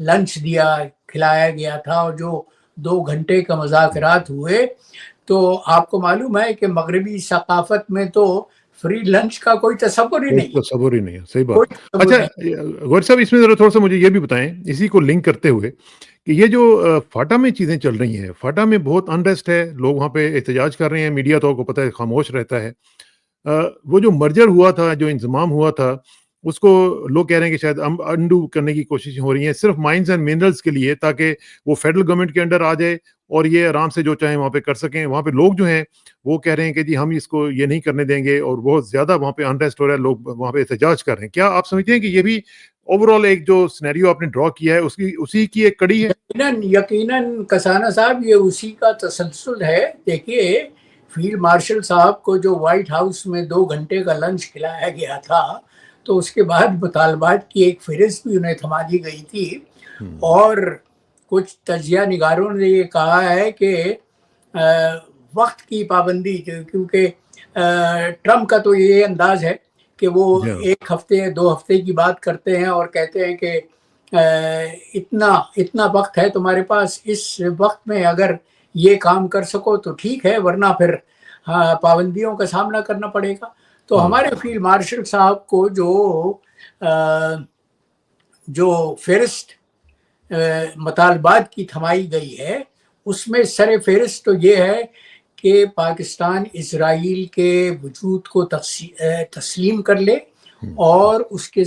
Lunch کھلایا گیا تھا اور جو 2 گھنٹے کا مذاکرات ہوئے. تو آپ کو معلوم ہے کہ مغربی ثقافت میں تو فری لنچ کا کوئی تصور ہی کوئی نہیں ہے. تصور ہی نہیں ہے. صحیح بات. کوئی تصور اچھا نہیں. غور صاحب اس میں ذرا تھوڑا سا مجھے یہ بھی بتائیں اسی کو لنک کرتے ہوئے کہ یہ جو فاٹا میں چیزیں چل رہی ہیں، فاٹا میں بہت انریسٹ ہے، لوگ وہاں پہ احتجاج کر رہے ہیں، میڈیا تو آپ کو پتہ ہے خاموش رہتا ہے. وہ جو مرجر ہوا تھا، جو انضمام ہوا تھا، اس کو لوگ کہہ رہے ہیں کہ شاید انڈو کرنے کی کوششیں ہو رہی ہیں صرف مائنز اینڈ منرلز کے لیے، تاکہ وہ فیڈرل گورنمنٹ کے انڈر آ جائے اور یہ آرام سے جو چاہیں وہاں پہ کر سکیں. وہاں پہ لوگ جو ہیں وہ کہہ رہے ہیں کہ جی ہم اس کو یہ نہیں کرنے دیں گے، اور بہت زیادہ وہاں پہ انریسٹ ہو رہا ہے، لوگ وہاں پہ احتجاج کر رہے ہیں. کیا آپ سمجھتے ہیں کہ یہ بھی اوور آل ایک جو سینیریو آپ نے ڈرا کیا ہے اسی کی ایک کڑی ہے؟ یقیناً کسانہ صاحب یہ اسی کا تسلسل ہے. دیکھیے فیلڈ مارشل صاحب کو جو وائٹ ہاؤس میں 2 گھنٹے کا لنچ کھلایا گیا تھا تو اس کے بعد مطالبات کی ایک فہرست بھی انہیں تھما دی گئی تھی. اور کچھ تجزیہ نگاروں نے یہ کہا ہے کہ وقت کی پابندی، کیونکہ ٹرمپ کا تو یہ انداز ہے کہ وہ جی ہاں. 1 ہفتے 2 ہفتے کی بات کرتے ہیں اور کہتے ہیں کہ اتنا وقت ہے تمہارے پاس، اس وقت میں اگر یہ کام کر سکو تو ٹھیک ہے، ورنہ پھر پابندیوں کا سامنا کرنا پڑے گا. تو ہمارے فیلڈ مارشل صاحب کو جو فہرست مطالبات کی تھمائی گئی ہے اس میں سر فہرست تو یہ ہے کہ پاکستان اسرائیل کے وجود کو تسلیم کر لے اور اس کے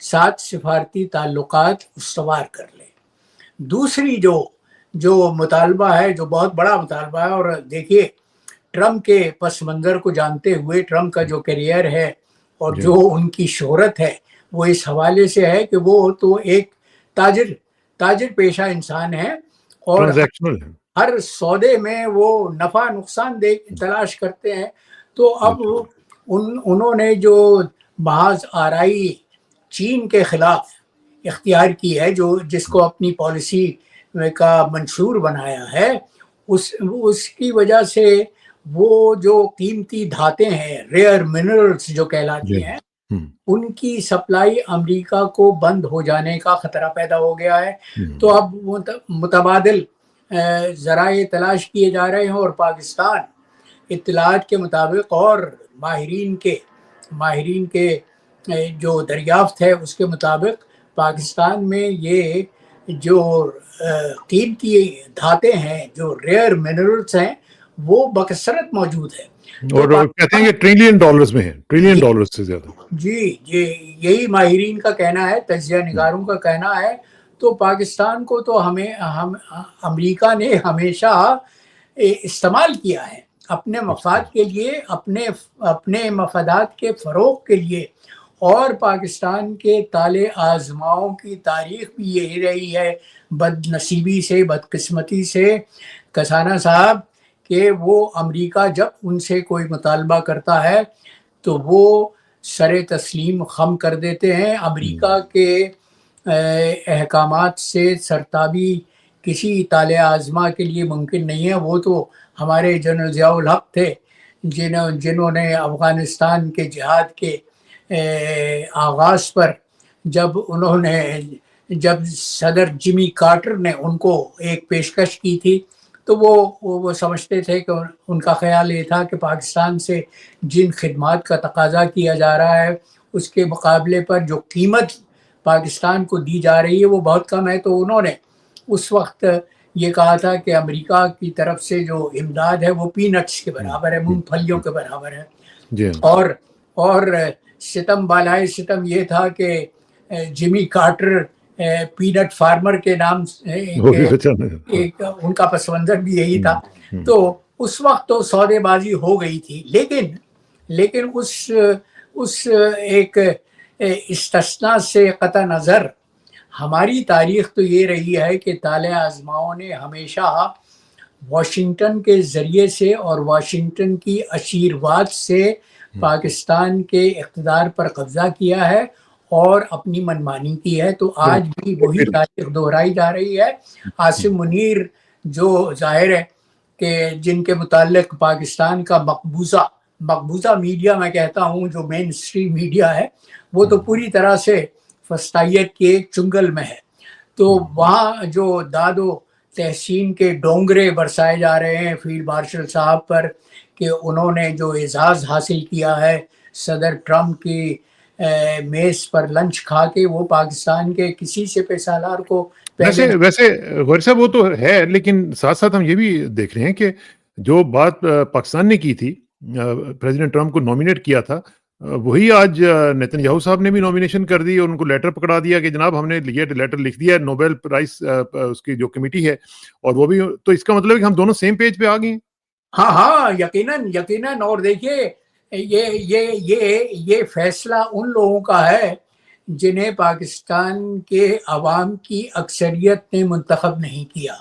ساتھ سفارتی تعلقات استوار کر لے. دوسری جو مطالبہ ہے، جو بہت بڑا مطالبہ ہے، اور دیکھیے ٹرمپ کے پس منظر کو جانتے ہوئے ٹرمپ کا جو کیریئر ہے اور جو ان کی شہرت ہے وہ اس حوالے سے ہے کہ وہ تو ایک تاجر پیشہ انسان ہے اور ٹرانزیکشنل ہے. ہر سودے میں وہ نفع نقصان تلاش کرتے ہیں. تو اب انہوں نے جو محض آرائی چین کے خلاف اختیار کی ہے، جس کو اپنی پالیسی کا منشور بنایا ہے، اس کی وجہ سے وہ جو قیمتی دھاتیں ہیں، ریئر منرلز جو کہلاتی ہیں، ان کی سپلائی امریکہ کو بند ہو جانے کا خطرہ پیدا ہو گیا ہے. تو اب متبادل ذرائع تلاش کیے جا رہے ہیں اور پاکستان اطلاعات کے مطابق اور ماہرین کے جو دریافت ہے اس کے مطابق پاکستان میں یہ جو قیمتی دھاتیں ہیں، جو ریئر منرلز ہیں، وہ بکثرت موجود ہے. اور کہتے ہیں کہ ٹریلین ڈالرز میں ہے، ٹریلین ڈالرز سے زیادہ. جی یہی ماہرین کا کہنا ہے، تجزیہ نگاروں کا کہنا ہے. تو پاکستان کو تو امریکہ نے ہمیشہ استعمال کیا ہے اپنے مفاد کے لیے، اپنے مفادات کے فروغ کے لیے. اور پاکستان کے طالع آزماؤں کی تاریخ بھی یہی رہی ہے، بد نصیبی سے، بدقسمتی سے کسانہ صاحب، کہ وہ امریکہ جب ان سے کوئی مطالبہ کرتا ہے تو وہ سر تسلیم خم کر دیتے ہیں. امریکہ کے احکامات سے سرتابی کسی طالع آزما کے لیے ممکن نہیں ہے. وہ تو ہمارے جنرل ضیاء الحق تھے جنہوں نے افغانستان کے جہاد کے آغاز پر جب صدر جمی کارٹر نے ان کو ایک پیشکش کی تھی تو وہ سمجھتے تھے کہ ان کا خیال یہ تھا کہ پاکستان سے جن خدمات کا تقاضا کیا جا رہا ہے اس کے مقابلے پر جو قیمت پاکستان کو دی جا رہی ہے وہ بہت کم ہے. تو انہوں نے اس وقت یہ کہا تھا کہ امریکہ کی طرف سے جو امداد ہے وہ پینٹس کے برابر ہے، مونگ پھلیوں کے برابر ہے. اور ستم بالائے ستم یہ تھا کہ جمی کارٹر پینٹ فارمر کے نام ان کا پس منظر بھی یہی تھا. تو اس وقت تو سودے بازی ہو گئی تھی، لیکن اس ایک استثناء سے قطع نظر ہماری تاریخ تو یہ رہی ہے کہ طالع آزماؤں نے ہمیشہ واشنگٹن کے ذریعے سے اور واشنگٹن کی آشیرواد سے پاکستان کے اقتدار پر قبضہ کیا ہے اور اپنی منمانی کی ہے. تو آج بھی وہی تاریخ دہرائی جا رہی ہے. عاصم منیر جو ظاہر ہے کہ جن کے متعلق پاکستان کا مقبوضہ میڈیا میں کہتا ہوں، جو مین اسٹریم میڈیا ہے، وہ تو پوری طرح سے فسطائیت کے چنگل میں ہے. تو وہاں جو داد و تحسین کے ڈونگرے برسائے جا رہے ہیں فیلڈ مارشل صاحب پر کہ انہوں نے جو اعزاز حاصل کیا ہے صدر ٹرمپ کی میز پر لنچ کھا کے، وہ پاکستان کے کسی سپہ سالار کو ویسے غور صاحب وہ تو ہے، لیکن ساتھ ساتھ ہم یہ بھی دیکھ رہے ہیں کہ جو بات پاکستان نے کی تھی، پریزیڈنٹ ٹرمپ کو نامینیٹ کیا تھا، وہی آج نیتن یاہو صاحب نے بھی نامینیشن کر دی اور ان کو لیٹر پکڑا دیا کہ جناب ہم نے یہ لیٹر لکھ دیا ہے نوبل پرائز اس کی جو کمیٹی ہے، اور وہ بھی، تو اس کا مطلب ہے کہ ہم دونوں سیم پیج پہ آ گئے ہیں۔ ہاں یقیناً اور دیکھیے یہ فیصلہ ان لوگوں کا ہے جنہیں پاکستان کے عوام کی اکثریت نے منتخب نہیں کیا،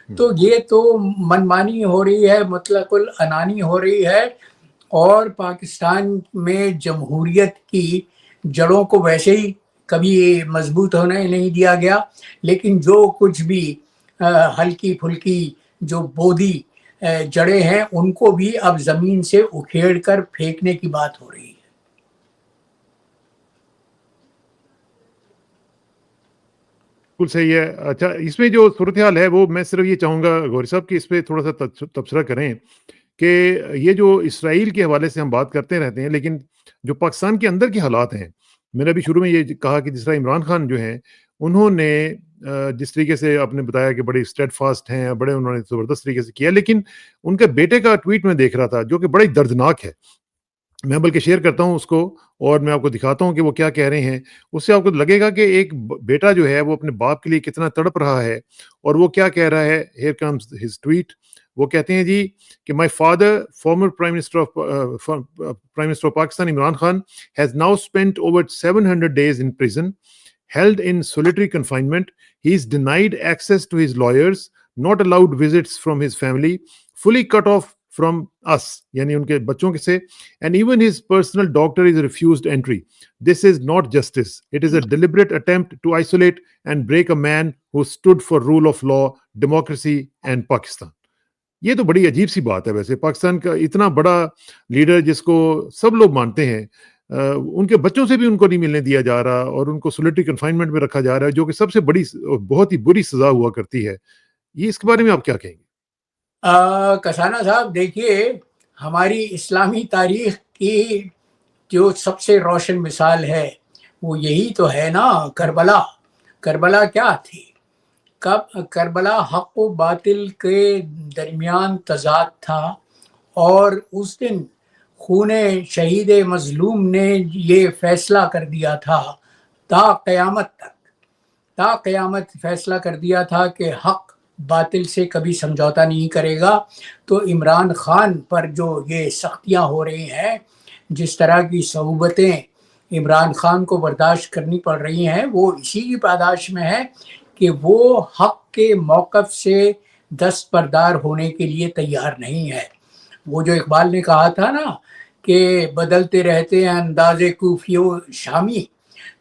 تو یہ تو منمانی ہو رہی ہے، مطلق العنانی ہو رہی ہے، اور پاکستان میں جمہوریت کی جڑوں کو ویسے ہی کبھی مضبوط ہونے نہیں دیا گیا، لیکن جو کچھ بھی ہلکی پھلکی جو بودی جڑیں ہیں ان کو بھی اب زمین سے اکھیڑ کر پھینکنے کی بات ہو رہی ہے۔ بالکل صحیح ہے۔ اچھا، اس میں جو صورتحال ہے وہ میں صرف یہ چاہوں گا غوری صاحب کہ اس پہ تھوڑا سا تبصرہ کریں کہ یہ جو اسرائیل کے حوالے سے ہم بات کرتے رہتے ہیں، لیکن جو پاکستان کے اندر کے حالات ہیں، میں نے ابھی شروع میں یہ کہا کہ جس طرح عمران خان جو ہیں انہوں نے جس طریقے سے آپ نے بتایا کہ بڑے اسٹیڈ فاسٹ ہیں، بڑے انہوں نے زبردست طریقے سے کیا، لیکن ان کے بیٹے کا ٹویٹ میں دیکھ رہا تھا جو کہ بڑی دردناک ہے، میں بلکہ شیئر کرتا ہوں اس کو اور میں آپ کو دکھاتا ہوں کہ وہ کیا کہہ رہے ہیں۔ اس سے آپ کو لگے گا کہ ایک بیٹا جو ہے وہ اپنے باپ کے لیے کتنا تڑپ رہا ہے، اور وہ کیا کہہ رہا ہے۔ Here comes his tweet. وہ کہتے ہیں جی کہ my father former prime minister of Pakistan Imran Khan has now spent over 700 days in prison, held in solitary confinement. He is denied access to his lawyers, not allowed visits from his family, fully cut off from us, یعنی ان کے بچوں کے سے, and even his personal doctor is refused entry. This is not justice. It is a deliberate attempt to isolate and break a man who stood for rule of law, democracy and Pakistan. یہ تو بڑی عجیب سی بات ہے۔ ویسے پاکستان کا اتنا بڑا لیڈر جس کو سب لوگ مانتے ہیں، ان کے بچوں سے بھی ان کو نہیں ملنے دیا جا رہا اور ان کو سولیٹری کنفائنمنٹ میں رکھا جا رہا ہے، جو کہ سب سے بڑی بہت ہی بری سزا ہوا کرتی ہے۔ یہ اس کے بارے میں آپ کیا کہیں گے؟ کسانہ صاحب دیکھیے، ہماری اسلامی تاریخ کی جو سب سے روشن مثال ہے وہ یہی تو ہے نا، کربلا۔ کربلا کیا تھی؟ کربلا حق و باطل کے درمیان تضاد تھا، اور اس دن خون شہید مظلوم نے یہ فیصلہ کر دیا تھا، تا قیامت فیصلہ کر دیا تھا کہ حق باطل سے کبھی سمجھوتا نہیں کرے گا۔ تو عمران خان پر جو یہ سختیاں ہو رہی ہیں، جس طرح کی صعوبتیں عمران خان کو برداشت کرنی پڑ رہی ہیں، وہ اسی کی پاداش میں ہے کہ وہ حق کے موقف سے دستبردار ہونے کے لیے تیار نہیں ہے۔ وہ جو اقبال نے کہا تھا نا کہ بدلتے رہتے ہیں انداز کوفی و شامی،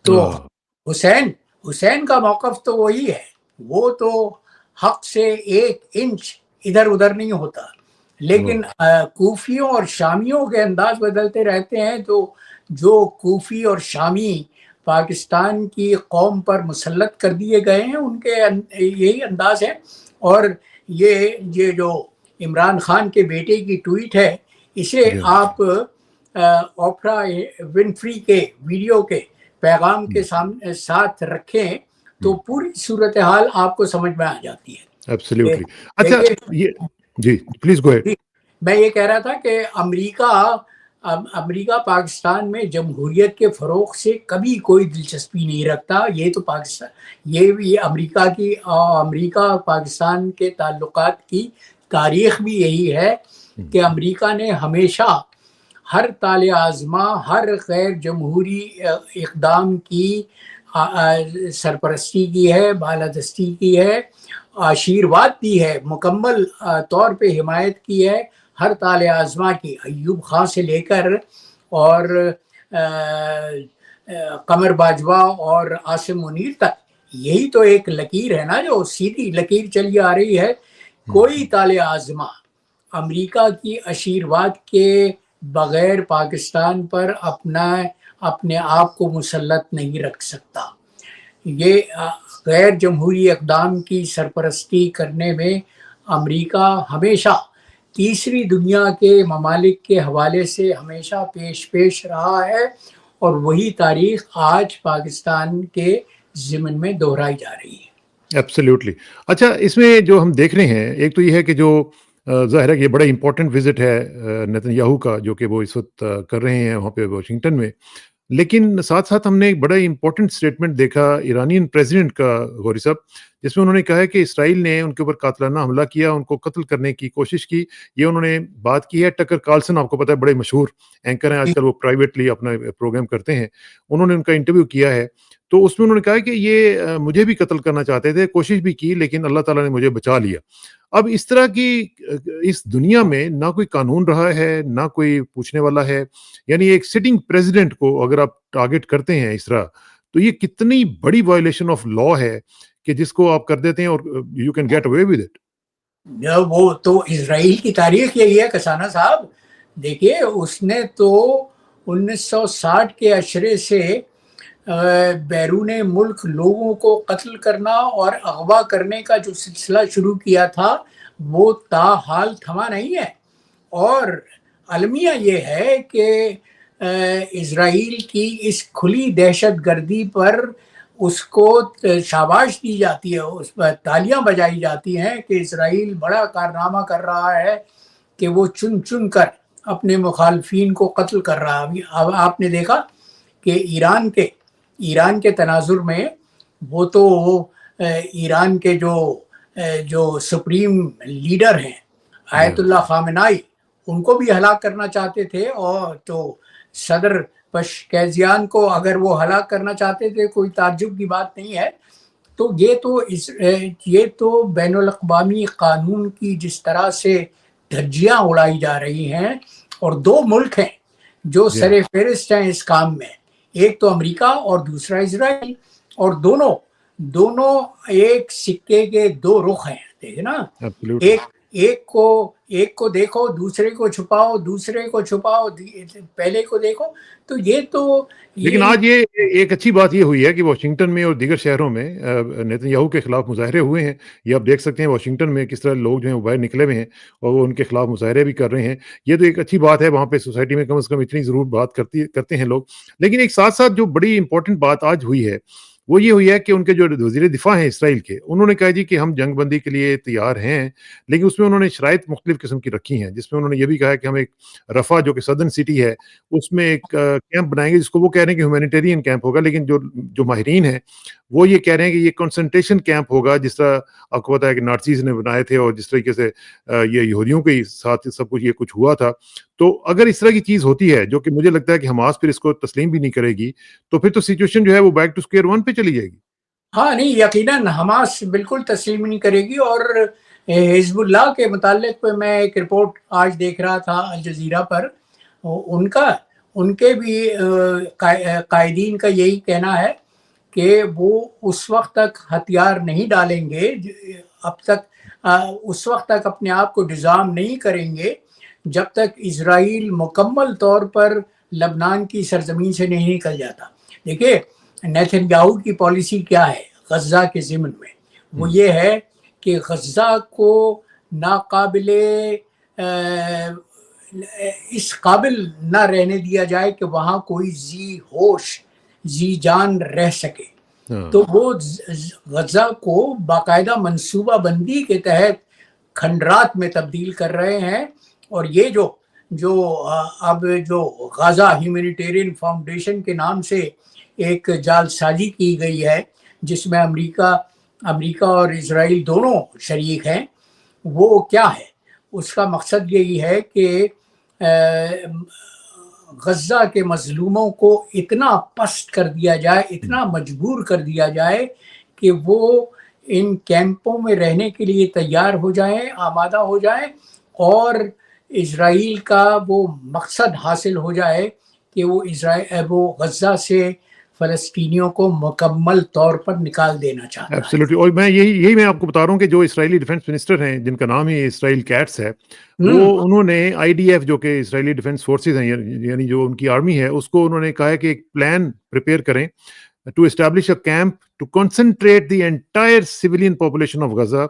تو حسین کا موقف تو وہی ہے، وہ تو حق سے 1 انچ ادھر ادھر نہیں ہوتا، لیکن کوفیوں اور شامیوں کے انداز بدلتے رہتے ہیں۔ تو جو کوفی اور شامی پاکستان کی قوم پر مسلط کر دیے گئے ہیں، ان کے یہی انداز ہے۔ اور یہ جو عمران خان کے بیٹے کی ٹویٹ ہے، اسے آپ اوپرا ونفری کے ویڈیو کے پیغام کے ساتھ رکھیں تو پوری صورتحال آپ کو سمجھ میں آ جاتی ہے۔ ایبسلیوٹلی۔ اچھا، جی پلیز گو اہیڈ۔ میں یہ کہہ رہا تھا کہ امریکہ پاکستان میں جمہوریت کے فروغ سے کبھی کوئی دلچسپی نہیں رکھتا۔ یہ تو پاکستان، یہ بھی امریکہ پاکستان کے تعلقات کی تاریخ بھی یہی ہے کہ امریکہ نے ہمیشہ ہر طال آزما، ہر غیر جمہوری اقدام کی سرپرستی کی ہے، بالادستی کی ہے، آشیرواد دی ہے، مکمل طور پہ حمایت کی ہے ہر طال آزما کی، ایوب خان سے لے کر اور قمر باجوہ اور عاصم منیر تک۔ یہی تو ایک لکیر ہے نا، جو سیدھی لکیر چلی آ رہی ہے۔ کوئی طال آزما امریکہ کی آشیرواد کے بغیر پاکستان پر اپنے آپ کو مسلط نہیں رکھ سکتا۔ یہ غیر جمہوری اقدام کی سرپرستی کرنے میں امریکہ ہمیشہ تیسری دنیا کے ممالک کے حوالے سے ہمیشہ پیش رہا ہے، اور وہی تاریخ آج پاکستان کے ضمن میں دہرائی جا رہی ہے۔ ایبسلیوٹلی۔ اچھا، اس میں جو ہم دیکھ رہے ہیں، ایک تو یہ ہے کہ جو ظاہر ہے کہ یہ بڑا امپورٹنٹ وزٹ ہے نیتن یاہو کا، جو کہ وہ اس وقت کر رہے ہیں وہاں پہ واشنگٹن میں، لیکن ساتھ ساتھ ہم نے ایک بڑا امپورٹنٹ اسٹیٹمنٹ دیکھا ایرانین پریزیڈنٹ کا، غوری صاحب، جس میں انہوں نے کہا ہے کہ اسرائیل نے ان کے اوپر قاتلانہ حملہ کیا، ان کو قتل کرنے کی کوشش کی۔ یہ انہوں نے بات کی ہے ٹکر کارلسن، آپ کو پتہ ہے بڑے مشہور اینکر ہیں آج کل، وہ پرائیویٹلی اپنا پروگرام کرتے ہیں، انہوں نے ان کا انٹرویو کیا ہے، تو اس میں انہوں نے کہا کہ یہ مجھے بھی قتل کرنا چاہتے تھے، کوشش بھی کی، لیکن اللہ تعالیٰ نے مجھے بچا لیا۔ اب اس طرح کی اس دنیا میں نہ کوئی قانون رہا ہے، نہ کوئی پوچھنے والا ہے، یعنی ایک سٹنگ پریزیڈنٹ کو اگر آپ ٹارگٹ کرتے ہیں اس طرح، تو یہ کتنی بڑی وائلیشن آف لا ہے کہ جس کو آپ کر دیتے ہیں اور you can get away with it. وہ تو اسرائیل کی تاریخ یہی ہے کسانہ صاحب۔ دیکھیے، اس نے تو 1960 کے عشرے سے بیرون ملک لوگوں کو قتل کرنا اور اغوا کرنے کا جو سلسلہ شروع کیا تھا، وہ تاحال تھما نہیں ہے۔ اور المیہ یہ ہے کہ اسرائیل کی اس کھلی دہشت گردی پر اس کو شاباش دی جاتی ہے، اس پر تالیاں بجائی جاتی ہیں کہ اسرائیل بڑا کارنامہ کر رہا ہے کہ وہ چن چن کر اپنے مخالفین کو قتل کر رہا ہے۔ اب آپ نے دیکھا کہ ایران کے تناظر میں وہ تو ایران کے جو سپریم لیڈر ہیں آیت اللہ خامنائی، ان کو بھی ہلاک کرنا چاہتے تھے، اور تو صدر پشکیزیان کو اگر وہ ہلاک کرنا چاہتے تھے، کوئی تعجب کی بات نہیں ہے۔ تو یہ تو بین الاقوامی قانون کی جس طرح سے دھجیاں اڑائی جا رہی ہیں، اور دو ملک ہیں جو جی سر فہرست ہیں اس کام میں، ایک تو امریکہ اور دوسرا اسرائیل، اور دونوں ایک سکے کے دو رخ ہیں، دیکھیں نا۔ ایبسلیوٹلی۔ ایک کو دیکھو، دوسرے کو چھپاؤ، دوسرے کو چھپاؤ، پہلے کو دیکھو۔ تو لیکن یہ آج یہ ایک اچھی بات یہ ہوئی ہے کہ واشنگٹن میں اور دیگر شہروں میں نیتن یاہو کے خلاف مظاہرے ہوئے ہیں۔ یہ آپ دیکھ سکتے ہیں واشنگٹن میں کس طرح لوگ جو ہیں وہ باہر نکلے ہوئے ہیں اور وہ ان کے خلاف مظاہرے بھی کر رہے ہیں۔ یہ تو ایک اچھی بات ہے، وہاں پہ سوسائٹی میں کم از کم اتنی ضرور بات کرتے ہیں لوگ۔ لیکن ایک ساتھ ساتھ جو بڑی امپورٹنٹ بات آج ہوئی ہے وہ یہ ہوئی ہے کہ ان کے جو وزیر دفاع ہیں اسرائیل کے، انہوں نے کہا جی کہ ہم جنگ بندی کے لیے تیار ہیں، لیکن اس میں انہوں نے شرائط مختلف قسم کی رکھی ہیں، جس میں انہوں نے یہ بھی کہا کہ ہم ایک رفح جو کہ سدرن سٹی ہے اس میں ایک کیمپ بنائیں گے، جس کو وہ کہہ رہے ہیں کہ ہیومینیٹیرین کیمپ ہوگا، لیکن جو ماہرین ہیں وہ یہ کہہ رہے ہیں کہ یہ کنسنٹریشن کیمپ ہوگا، جس طرح آپ کو پتا ہے کہ نازیز نے بنائے تھے اور جس طریقے سے یہ یہودیوں کے ساتھ سب کچھ یہ کچھ ہوا تھا۔ تو اگر اس طرح کی چیز ہوتی ہے، جو کہ مجھے لگتا ہے کہ حماس پھر اس کو تسلیم بھی نہیں کرے گی، تو پھر تو سچویشن جو ہے وہ بیک ٹو اسکوائر ون پہ چلی جائے گی۔ ہاں، نہیں، یقیناً حماس بالکل تسلیم نہیں کرے گی۔ اور حزب اللہ کے متعلق پہ میں ایک رپورٹ آج دیکھ رہا تھا الجزیرہ پر، ان کے بھی قائدین کا یہی کہنا ہے کہ وہ اس وقت تک ہتھیار نہیں ڈالیں گے، اس وقت تک اپنے آپ کو ڈسارم نہیں کریں گے جب تک اسرائیل مکمل طور پر لبنان کی سرزمین سے نہیں نکل جاتا۔ دیکھیے، نیتن یاہو کی پالیسی کیا ہے غزہ کے ضمن میں؟ وہ یہ ہے کہ غزہ کو ناقابل اس قابل نہ رہنے دیا جائے کہ وہاں کوئی ذی ہوش ذی جان رہ سکے۔ تو وہ غزہ کو باقاعدہ منصوبہ بندی کے تحت کھنڈرات میں تبدیل کر رہے ہیں، اور یہ اب جو غزہ ہیومینیٹیرین فاؤنڈیشن کے نام سے ایک جال سازی کی گئی ہے، جس میں امریکہ اور اسرائیل دونوں شریک ہیں، وہ کیا ہے؟ اس کا مقصد یہی ہے کہ غزہ کے مظلوموں کو اتنا پست کر دیا جائے، اتنا مجبور کر دیا جائے کہ وہ ان کیمپوں میں رہنے کے لیے تیار ہو جائیں، آمادہ ہو جائیں، اور اسرائیل کا وہ مقصد حاصل ہو جائے کہ وہ غزہ سے فلسطینیوں کو مکمل طور پر نکال دینا چاہتا ہے۔ ایبسلیوٹلی۔ اور میں یہی میں آپ کو بتا رہا ہوں کہ جو اسرائیلی ڈیفینس منسٹر ہیں، جن کا نام ہی اسرائیل کیٹس ہے، وہ انہوں نے IDF جو کہ اسرائیلی ڈیفینس فورسز ہیں، یعنی جو ان کی آرمی ہے، اس کو انہوں نے کہا ہے کہ ایک پلان پریپیئر کریں to establish a camp to concentrate the entire civilian population of Gaza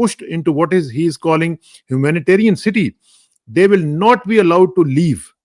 pushed into what he is calling humanitarian city, they will not be allowed to leave.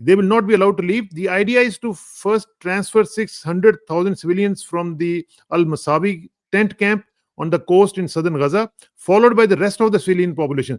they will not be allowed to leave. The idea is to first transfer 600,000 civilians from the Al-Masabi tent camp on the coast in southern Gaza, followed by the rest of the civilian population.